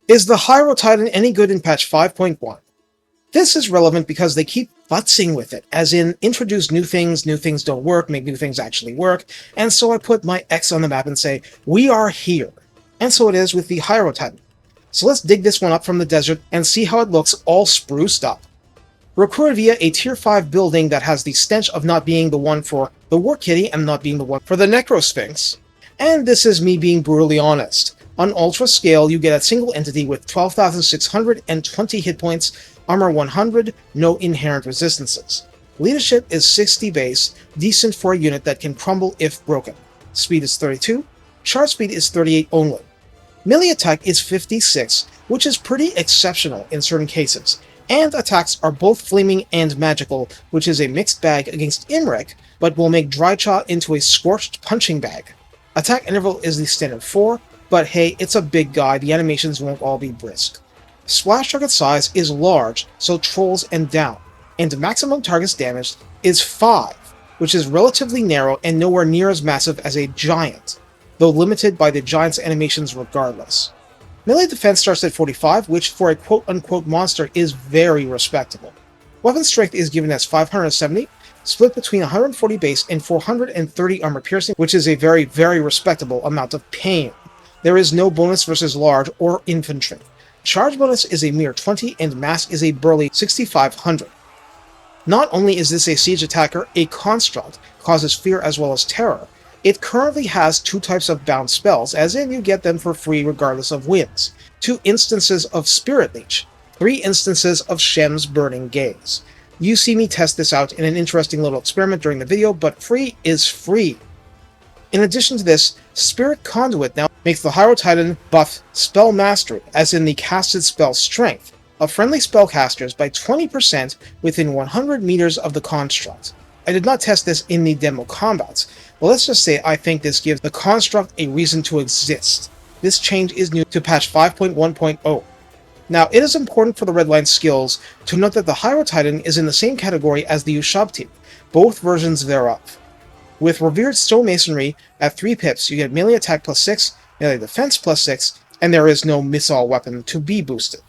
Is the Hierotitan any good in patch 5.1? This is relevant because they keep futzing with it, as in introduce new things don't work, make new things actually work, and so I put my X on the map and say, we are here. And so it is with the Hierotitan. So let's dig this one up from the desert and see how it looks all spruced up. Recruited via a tier 5 building that has the stench of not being the one for the Warkitty and not being the one for the Necrosphinx. And this is me being brutally honest. On Ultra scale, you get a single entity with 12,620 hit points, armor 100, no inherent resistances. Leadership is 60 base, decent for a unit that can crumble if broken. Speed is 32, charge speed is 38 only. Melee attack is 56, which is pretty exceptional in certain cases, and attacks are both flaming and magical, which is a mixed bag against Imrek, but will make Drycha into a scorched punching bag. Attack interval is the standard 4, but hey, it's a big guy, the animations won't all be brisk. Splash target size is large, so trolls and down, and maximum targets damaged is 5, which is relatively narrow and nowhere near as massive as a giant, though limited by the giant's animations regardless. Melee defense starts at 45, which for a quote-unquote monster is very respectable. Weapon strength is given as 570, split between 140 base and 430 armor piercing, which is a very, very respectable amount of pain. There is no bonus versus large or infantry. Charge bonus is a mere 20 and mass is a burly 6500. Not only is this a siege attacker, a construct, causes fear as well as terror, it currently has 2 types of bound spells, as in you get them for free regardless of wins, 2 instances of Spirit Leech, 3 instances of Shem's Burning Gaze. You see me test this out in an interesting little experiment during the video, but free is free. In addition to this, Spirit Conduit now makes the Hierotitan buff Spell Mastery, as in the casted spell strength, of friendly spellcasters by 20% within 100 meters of the construct. I did not test this in the demo combats, but let's just say I think this gives the construct a reason to exist. This change is new to patch 5.1.0. Now, it is important for the Redline skills to note that the Hierotitan is in the same category as the Ushabti, both versions thereof. With Revered Stonemasonry at 3 pips, you get melee attack plus 6, melee defense plus 6, and there is no missile weapon to be boosted.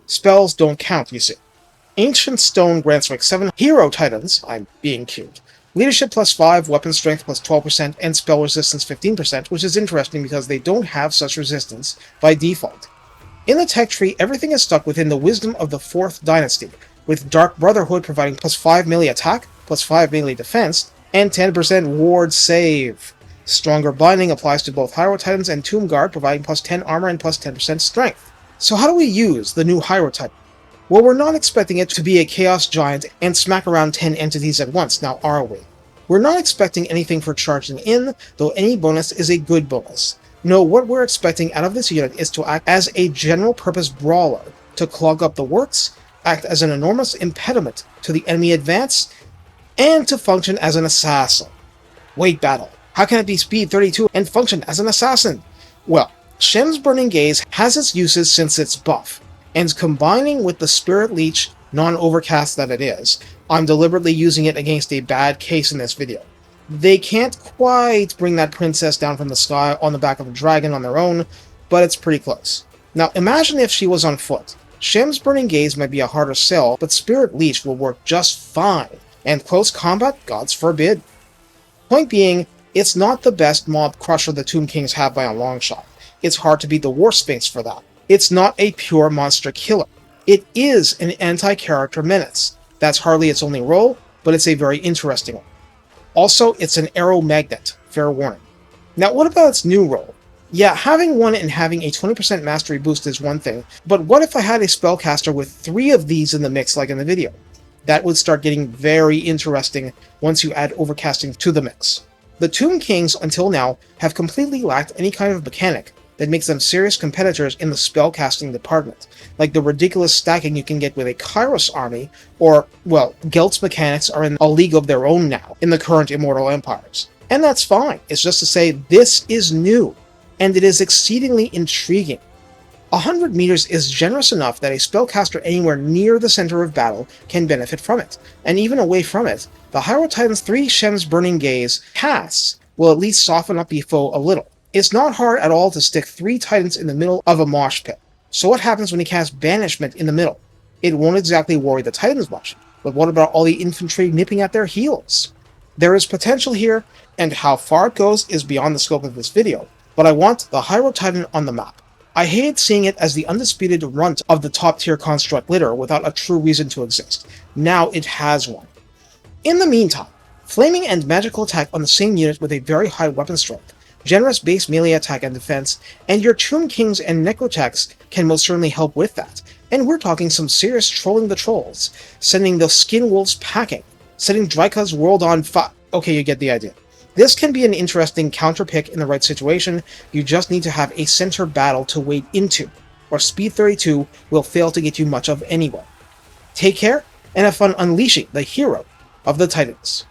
Spells don't count, you see. Ancient Stone grants rank 7 Hierotitans, I'm being cute, leadership plus 5, weapon strength plus 12%, and spell resistance 15%, which is interesting because they don't have such resistance by default. In the tech tree, everything is stuck within the wisdom of the 4th dynasty, with Dark Brotherhood providing plus 5 melee attack, plus 5 melee defense, and 10% ward save. Stronger Binding applies to both Hierotitans and Tomb Guard, providing plus 10 armor and plus 10% strength. So how do we use the new Hierotitan? Well, we're not expecting it to be a Chaos Giant and smack around 10 entities at once, now are we? We're not expecting anything for charging in, though any bonus is a good bonus. No, what we're expecting out of this unit is to act as a general-purpose brawler, to clog up the works, act as an enormous impediment to the enemy advance, and to function as an assassin. Wait, battle. How can it be speed 32 and function as an assassin? Well, Shem's Burning Gaze has its uses since its buff, and combining with the Spirit Leech non-overcast that it is, I'm deliberately using it against a bad case in this video. They can't quite bring that princess down from the sky on the back of a dragon on their own, but it's pretty close. Now imagine if she was on foot. Shem's Burning Gaze might be a harder sell, but Spirit Leech will work just fine, and close combat, gods forbid. Point being, it's not the best mob crusher the Tomb Kings have by a long shot. It's hard to beat the War Sphinx for that. It's not a pure monster killer. It is an anti-character menace. That's hardly its only role, but it's a very interesting one. Also, it's an arrow magnet, fair warning. Now what about its new role? Yeah, having one and having a 20% mastery boost is one thing, but what if I had a spellcaster with 3 of these in the mix like in the video? That would start getting very interesting once you add overcasting to the mix. The Tomb Kings, until now, have completely lacked any kind of mechanic that makes them serious competitors in the spellcasting department, like the ridiculous stacking you can get with a Kairos army, or, well, Gelt's mechanics are in a league of their own now, in the current Immortal Empires. And that's fine, it's just to say this is new, and it is exceedingly intriguing. 100 meters is generous enough that a spellcaster anywhere near the center of battle can benefit from it, and even away from it, the Hierotitan's 3 Shem's Burning Gaze casts will at least soften up the foe a little. It's not hard at all to stick 3 Titans in the middle of a mosh pit. So what happens when he casts Banishment in the middle? It won't exactly worry the Titans much, but what about all the infantry nipping at their heels? There is potential here, and how far it goes is beyond the scope of this video, but I want the Hierotitan on the map. I hated seeing it as the undisputed runt of the top-tier construct litter without a true reason to exist. Now it has one. In the meantime, flaming and magical attack on the same unit with a very high weapon strength, generous base melee attack and defense, and your Tomb Kings and Necrotechs can most certainly help with that. And we're talking some serious trolling the trolls, sending the Skin Wolves packing, setting Dryka's world on fire. Okay, you get the idea. This can be an interesting counter pick in the right situation. You just need to have a center battle to wade into, or Speed 32 will fail to get you much of anyway. Take care, and have fun unleashing the hero of the Titans.